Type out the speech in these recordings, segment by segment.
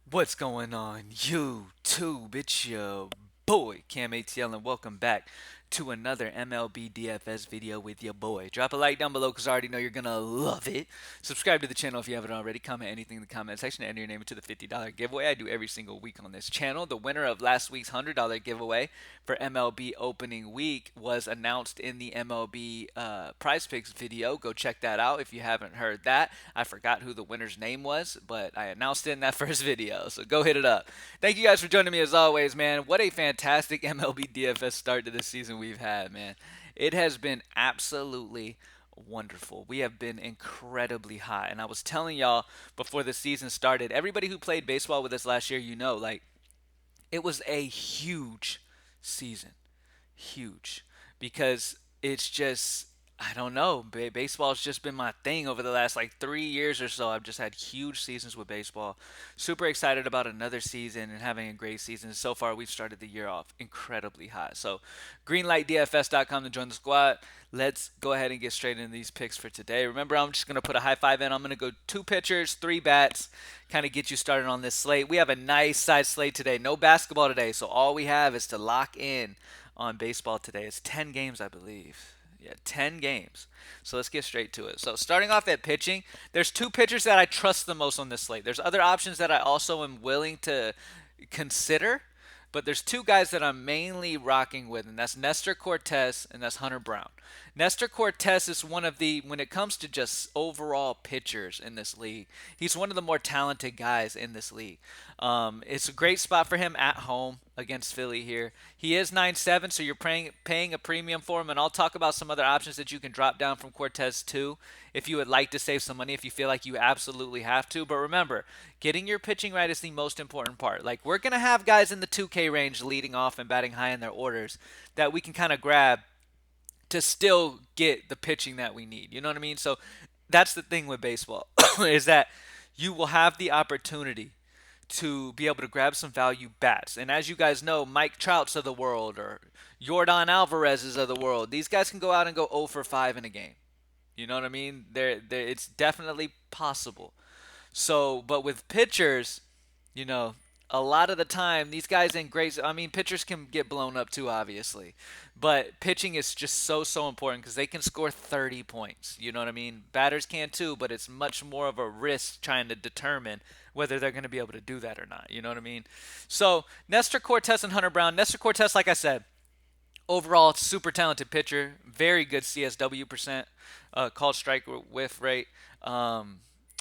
What's going on, YouTube? It's your boy, CamATL, and welcome back to another MLB DFS video with your boy. Drop a like down below because I already know you're going to love it. Subscribe to the channel if you haven't already. Comment anything in the comment section and enter your name into the $50 giveaway I do every single week on this channel. The winner of last week's $100 giveaway for MLB opening week was announced in the MLB Prize Picks video. Go check that out if you haven't heard that. I forgot who the winner's name was, but I announced it in that first video, so go hit it up. Thank you guys for joining me as always, man. What a fantastic MLB DFS start to this season we've had, man. It has been absolutely wonderful. We have been incredibly hot. And I was telling y'all before the season started, everybody who played baseball with us last year, like it was a huge season. Huge. Because it's just, I don't know. Baseball's just been my thing over the last like 3 years or so. I've just had huge seasons with baseball. Super excited about another season and having a great season. So far, we've started the year off incredibly hot. So, greenlightdfs.com to join the squad. Let's go ahead and get straight into these picks for today. Remember, I'm just going to put a high five in. I'm going to go two pitchers, three bats, kind of get you started on this slate. We have a nice size slate today. No basketball today, so all we have is to lock in on baseball today. It's 10 games, I believe. Yeah, 10 games. So let's get straight to it. So starting off at pitching, there's two pitchers that I trust the most on this slate. There's other options that I also am willing to consider, but there's two guys that I'm mainly rocking with, and that's Nestor Cortez and that's Hunter Brown. Nestor Cortez is one of the, when it comes to just overall pitchers in this league, he's one of the more talented guys in this league. It's a great spot for him at home against Philly here. He is 9-7, so you're paying a premium for him, and I'll talk about some other options that you can drop down from Cortez too if you would like to save some money, if you feel like you absolutely have to. But remember, getting your pitching right is the most important part. Like, we're going to have guys in the 2K range leading off and batting high in their orders that we can kind of grab to still get the pitching that we need. You know what I mean? So that's the thing with baseball is that you will have the opportunity to be able to grab some value bats. And as you guys know, Mike Trouts of the world or Jordan Alvarez's of the world, these guys can go out and go 0 for 5 in a game. You know what I mean? It's definitely possible. So, but with pitchers, you know, a lot of the time these guys ain't great. I mean, pitchers can get blown up too, obviously, but pitching is just so important because they can score 30 points. You know what I mean? Batters can too, but it's much more of a risk trying to determine whether they're going to be able to do that or not. You know what I mean? So Nestor Cortez and Hunter Brown. Nestor Cortez, like I said, overall super talented pitcher, very good CSW percent, called strike whiff rate.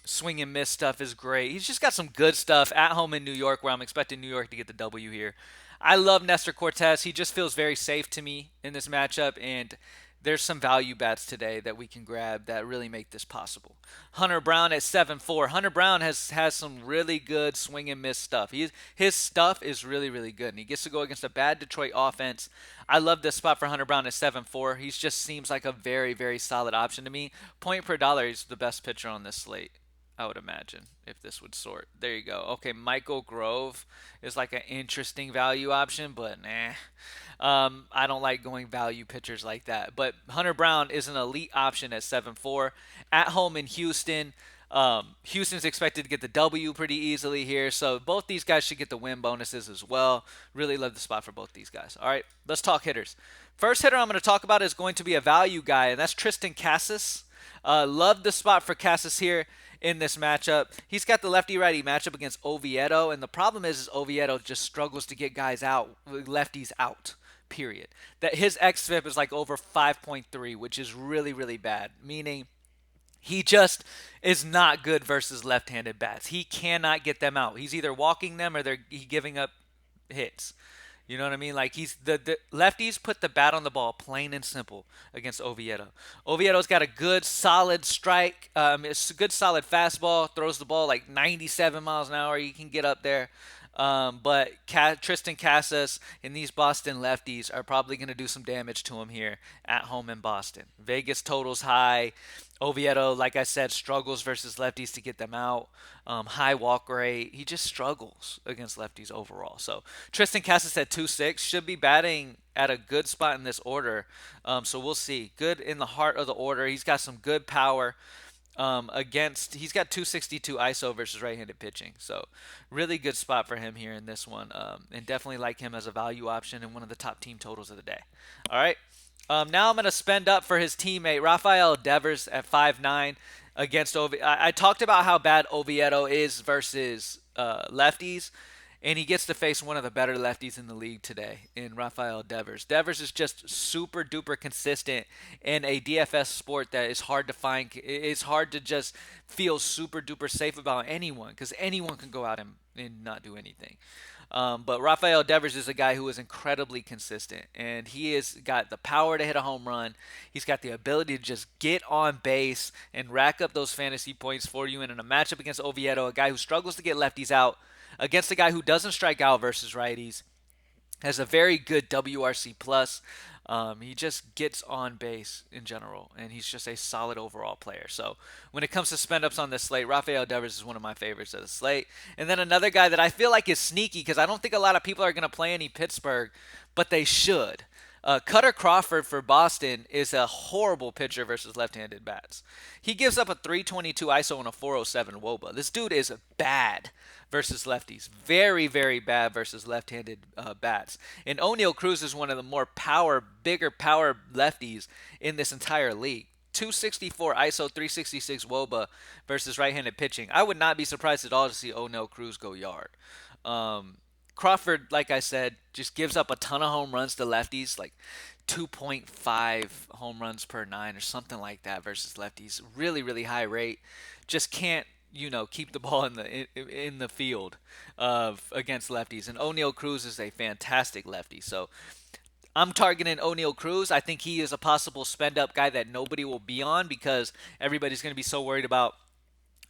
Swing and miss stuff is great. He's just got some good stuff at home in New York, where I'm expecting New York to get the W here. I love Nestor Cortez. He just feels very safe to me in this matchup, and there's some value bats today that we can grab that really make this possible. Hunter Brown at 7-4. Hunter Brown has some really good swing and miss stuff. His stuff is really good, and he gets to go against a bad Detroit offense. I love this spot for Hunter Brown at 7-4. He just seems like a very solid option to me. Point per dollar, he's the best pitcher on this slate, I would imagine, if this would sort. There you go. Okay, Michael Grove is like an interesting value option, but nah. I don't like going value pitchers like that. But Hunter Brown is an elite option at 7-4. At home in Houston. Houston's expected to get the W pretty easily here, so both these guys should get the win bonuses as well. Really love the spot for both these guys. All right, let's talk hitters. First hitter I'm going to talk about is going to be a value guy, and that's Tristan Casas. Love the spot for Casas here in this matchup. He's got the lefty-righty matchup against Oviedo, and the problem is Oviedo just struggles to get guys out, lefties out. Period. That his xFIP is like over 5.3, which is really bad. Meaning he just is not good versus left-handed bats. He cannot get them out. He's either walking them or he's giving up hits. You know what I mean? Like he's the lefties put the bat on the ball, plain and simple, against Oviedo. Oviedo's got a good solid strike. It's a good solid fastball. Throws the ball like 97 miles an hour. You can get up there. But Tristan Casas and these Boston lefties are probably going to do some damage to him here at home in Boston. Vegas totals high. Oviedo, like I said, struggles versus lefties to get them out. High walk rate. He just struggles against lefties overall. So Tristan Casas at 2-6 should be batting at a good spot in this order. So we'll see. Good in the heart of the order. He's got some good power. Against, he's got 262 ISO versus right-handed pitching, so really good spot for him here in this one, and definitely like him as a value option and one of the top team totals of the day. All right, now I'm going to spend up for his teammate Rafael Devers at 5'9" against I talked about how bad Oviedo is versus lefties, and he gets to face one of the better lefties in the league today in Rafael Devers. Devers is just super duper consistent in a DFS sport that is hard to find. It's hard to just feel super duper safe about anyone because anyone can go out and not do anything. But Rafael Devers is a guy who is incredibly consistent, and he has got the power to hit a home run. He's got the ability to just get on base and rack up those fantasy points for you. And in a matchup against Oviedo, a guy who struggles to get lefties out, against a guy who doesn't strike out versus righties, has a very good WRC plus. He just gets on base in general, and he's just a solid overall player. So when it comes to spend ups on this slate, Rafael Devers is one of my favorites of the slate. And then another guy that I feel like is sneaky because I don't think a lot of people are going to play any Pittsburgh, but they should. Cutter Crawford for Boston is a horrible pitcher versus left-handed bats. He gives up a 322 ISO and a 407 WOBA. This dude is bad versus lefties. Very, very bad versus left-handed bats. And O'Neal Cruz is one of the bigger power lefties in this entire league. 264 ISO, 366 WOBA versus right-handed pitching. I would not be surprised at all to see O'Neal Cruz go yard. Um, Crawford, like I said, just gives up a ton of home runs to lefties, like 2.5 home runs per nine or something like that versus lefties. Really, really high rate. Just can't, keep the ball in the field against lefties. And O'Neal Cruz is a fantastic lefty. So I'm targeting O'Neal Cruz. I think he is a possible spend up guy that nobody will be on because everybody's going to be so worried about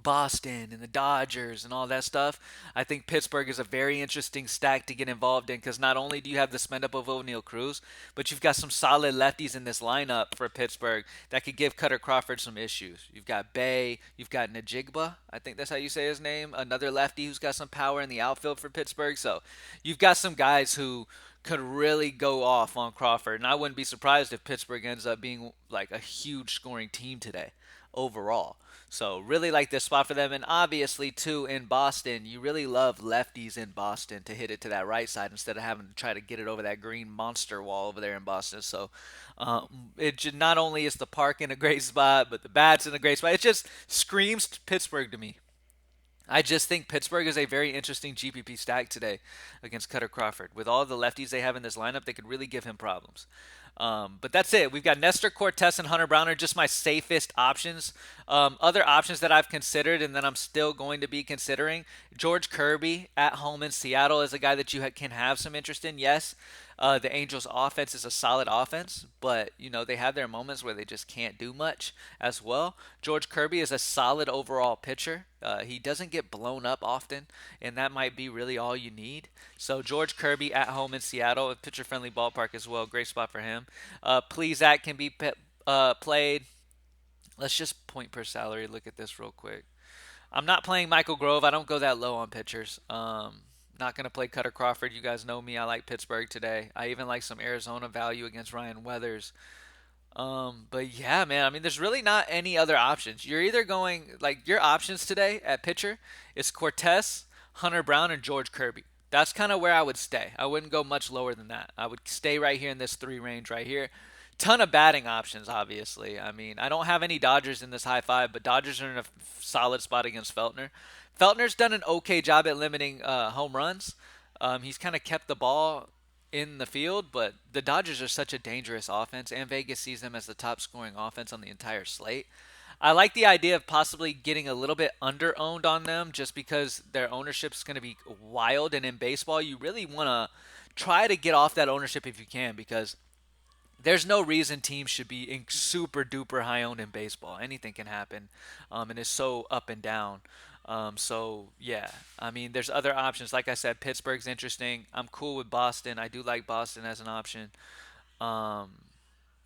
Boston and the Dodgers and all that stuff. I think Pittsburgh is a very interesting stack to get involved in because not only do you have the spend up of O'Neal Cruz, but you've got some solid lefties in this lineup for Pittsburgh that could give Cutter Crawford some issues. You've got Bay, you've got Najigba, I think that's how you say his name, another lefty who's got some power in the outfield for Pittsburgh. So you've got some guys who could really go off on Crawford, and I wouldn't be surprised if Pittsburgh ends up being like a huge scoring team today overall. So really like this spot for them. And obviously too in Boston, you really love lefties in Boston to hit it to that right side instead of having to try to get it over that green monster wall over there in Boston. So not only is the park in a great spot, but the bats in a great spot. It just screams Pittsburgh to me. I just think Pittsburgh is a very interesting GPP stack today against Cutter Crawford. With all the lefties they have in this lineup, they could really give him problems. But that's it. We've got Nestor Cortez and Hunter Brown are just my safest options. Other options that I've considered and that I'm still going to be considering, George Kirby at home in Seattle is a guy that you can have some interest in. Yes, the Angels' offense is a solid offense, but they have their moments where they just can't do much as well. George Kirby is a solid overall pitcher. He doesn't get blown up often, and that might be really all you need. So George Kirby at home in Seattle, a pitcher-friendly ballpark as well. Great spot for him. Plesac can be played. Let's just point per salary. Look at this real quick. I'm not playing Michael Grove. I don't go that low on pitchers. Not going to play Cutter Crawford. You guys know me. I like Pittsburgh today. I even like some Arizona value against Ryan Weathers. But yeah, man, I mean, there's really not any other options. You're either going, like, your options today at pitcher is Cortez, Hunter Brown, and George Kirby. That's kind of where I would stay. I wouldn't go much lower than that. I would stay right here in this three range right here. Ton of batting options, obviously. I mean, I don't have any Dodgers in this high five, but Dodgers are in a solid spot against Feltner. Feltner's done an okay job at limiting home runs. He's kind of kept the ball in the field, but the Dodgers are such a dangerous offense, and Vegas sees them as the top scoring offense on the entire slate. I like the idea of possibly getting a little bit under owned on them just because their ownership is going to be wild. And in baseball, you really want to try to get off that ownership if you can because there's no reason teams should be in super duper high owned in baseball. Anything can happen, and it's so up and down. So yeah, I mean, there's other options. Like I said, Pittsburgh's interesting. I'm cool with Boston. I do like Boston as an option. Um,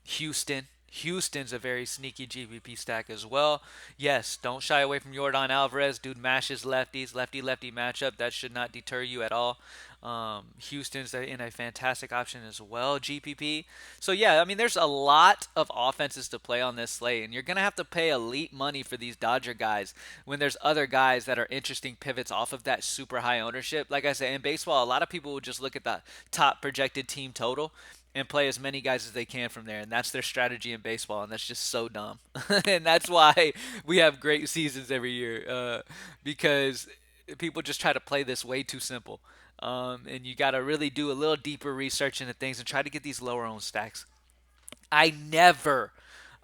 Houston. Houston's a very sneaky GPP stack as well. Yes, don't shy away from Jordan Alvarez. Dude mashes lefties, lefty lefty matchup. That should not deter you at all. Houston's in a fantastic option as well, GPP. So yeah, I mean, there's a lot of offenses to play on this slate, and you're gonna have to pay elite money for these Dodger guys when there's other guys that are interesting pivots off of that super high ownership. Like I said, in baseball, a lot of people will just look at the top projected team total and play as many guys as they can from there. And that's their strategy in baseball. And that's just so dumb. And that's why we have great seasons every year because people just try to play this way too simple. And you got to really do a little deeper research into things and try to get these lower owned stacks. I never,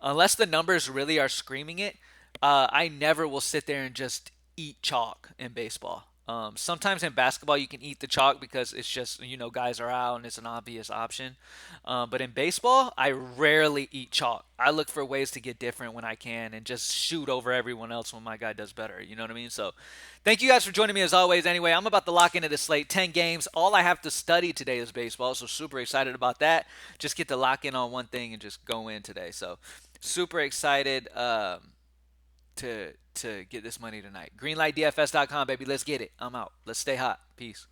unless the numbers really are screaming it, I never will sit there and just eat chalk in baseball. Sometimes in basketball you can eat the chalk because it's just guys are out and it's an obvious option. But in baseball, I rarely eat chalk. I look for ways to get different when I can and just shoot over everyone else when my guy does better. You know what I mean? So, thank you guys for joining me as always. Anyway, I'm about to lock into the slate. 10 games. All I have to study today is baseball, so super excited about that. Just get to lock in on one thing and just go in today. So, super excited. To get this money tonight. GreenlightDFS.com, baby. Let's get it. I'm out. Let's stay hot. Peace.